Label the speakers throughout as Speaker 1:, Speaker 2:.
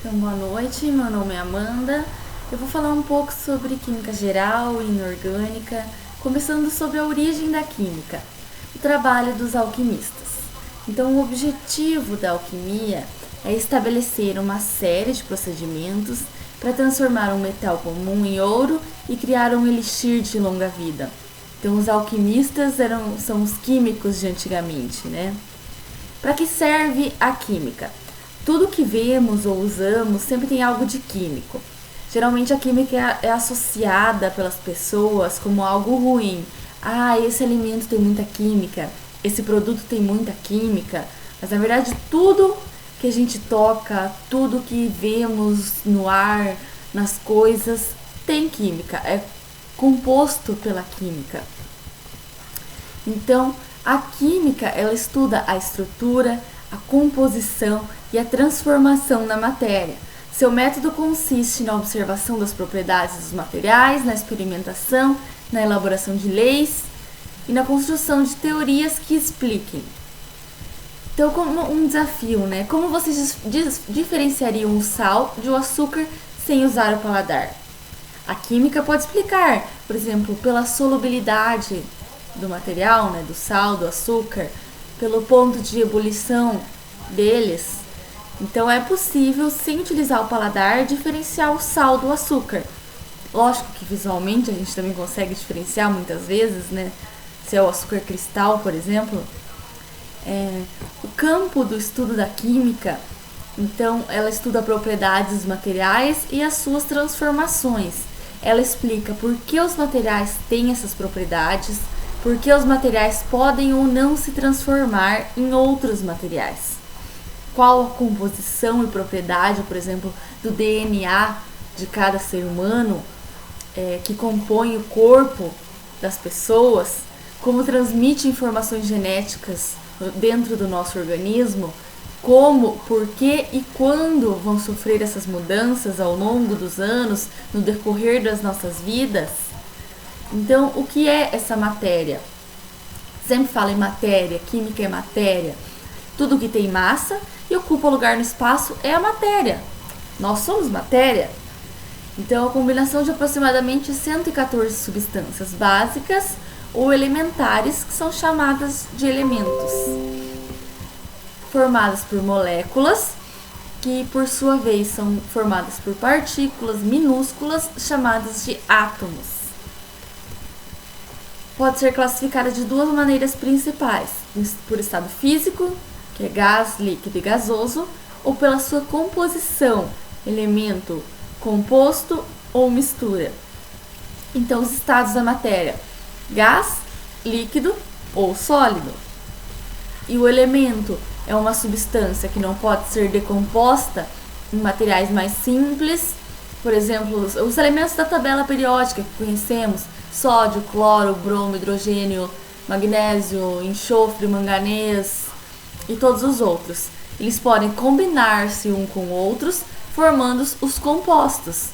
Speaker 1: Então, boa noite, meu nome é Amanda. Eu vou falar um pouco sobre química geral e inorgânica, começando sobre a origem da química, o trabalho dos alquimistas. Então, o objetivo da alquimia é estabelecer uma série de procedimentos para transformar um metal comum em ouro e criar um elixir de longa vida. Então, os alquimistas são os químicos de antigamente, né? Para que serve a química? Tudo que vemos ou usamos sempre tem algo de químico. Geralmente a química é associada pelas pessoas como algo ruim. Ah, esse alimento tem muita química, esse produto tem muita química. Mas na verdade tudo que a gente toca, tudo que vemos no ar, nas coisas, tem química, é composto pela química. Então, a química, ela estuda a estrutura, a composição e a transformação da matéria. Seu método consiste na observação das propriedades dos materiais, na experimentação, na elaboração de leis e na construção de teorias que expliquem. Então, como um desafio, né? Como vocês diferenciariam o sal de um açúcar sem usar o paladar? A química pode explicar, por exemplo, pela solubilidade do material, né, do sal, do açúcar, pelo ponto de ebulição deles. Então é possível, sem utilizar o paladar, diferenciar o sal do açúcar. Lógico que visualmente a gente também consegue diferenciar muitas vezes, né? Se é o açúcar cristal, por exemplo. O campo do estudo da química, então ela estuda propriedades dos materiais e as suas transformações. Ela explica por que os materiais têm essas propriedades, por que os materiais podem ou não se transformar em outros materiais. Qual a composição e propriedade, por exemplo, do DNA de cada ser humano que compõe o corpo das pessoas, como transmite informações genéticas dentro do nosso organismo, como, por que e quando vão sofrer essas mudanças ao longo dos anos, no decorrer das nossas vidas. Então, o que é essa matéria? Sempre fala em matéria, química é matéria. Tudo que tem massa e ocupa lugar no espaço é a matéria. Nós somos matéria. Então, a combinação de aproximadamente 114 substâncias básicas ou elementares, que são chamadas de elementos, formadas por moléculas, que por sua vez são formadas por partículas minúsculas chamadas de átomos. Pode ser classificada de duas maneiras principais: por estado físico, que é gás, líquido e gasoso, ou pela sua composição, elemento, composto ou mistura. Então, os estados da matéria: gás, líquido ou sólido. E o elemento é uma substância que não pode ser decomposta em materiais mais simples. Por exemplo, os elementos da tabela periódica que conhecemos: sódio, cloro, bromo, hidrogênio, magnésio, enxofre, manganês e todos os outros. Eles podem combinar-se um com outros, formando os compostos.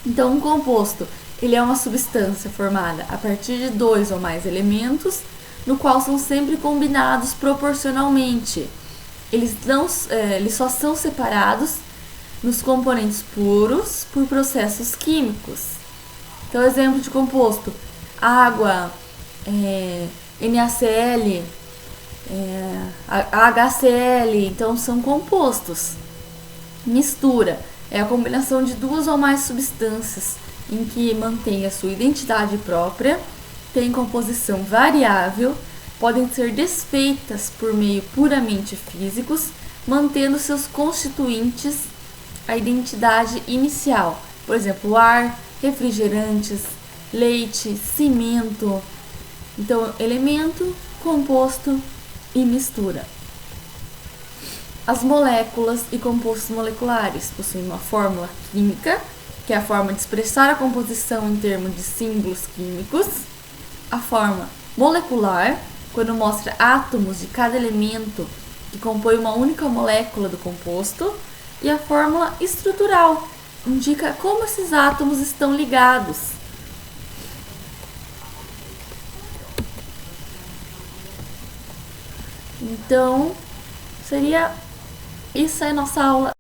Speaker 1: Então, um composto, ele é uma substância formada a partir de dois ou mais elementos, no qual são sempre combinados proporcionalmente. Eles só são separados nos componentes puros por processos químicos. Então, exemplo de composto: água, NaCl, HCl, então são compostos. Mistura é a combinação de duas ou mais substâncias em que mantém a sua identidade própria, tem composição variável, podem ser desfeitas por meio puramente físicos, mantendo seus constituintes a identidade inicial. Por exemplo, ar, refrigerantes, leite, cimento. Então, elemento, composto e mistura. As moléculas e compostos moleculares possuem uma fórmula química, que é a forma de expressar a composição em termos de símbolos químicos. A forma molecular, quando mostra átomos de cada elemento que compõe uma única molécula do composto. E a fórmula estrutural, indica como esses átomos estão ligados. Então, seria isso é a nossa aula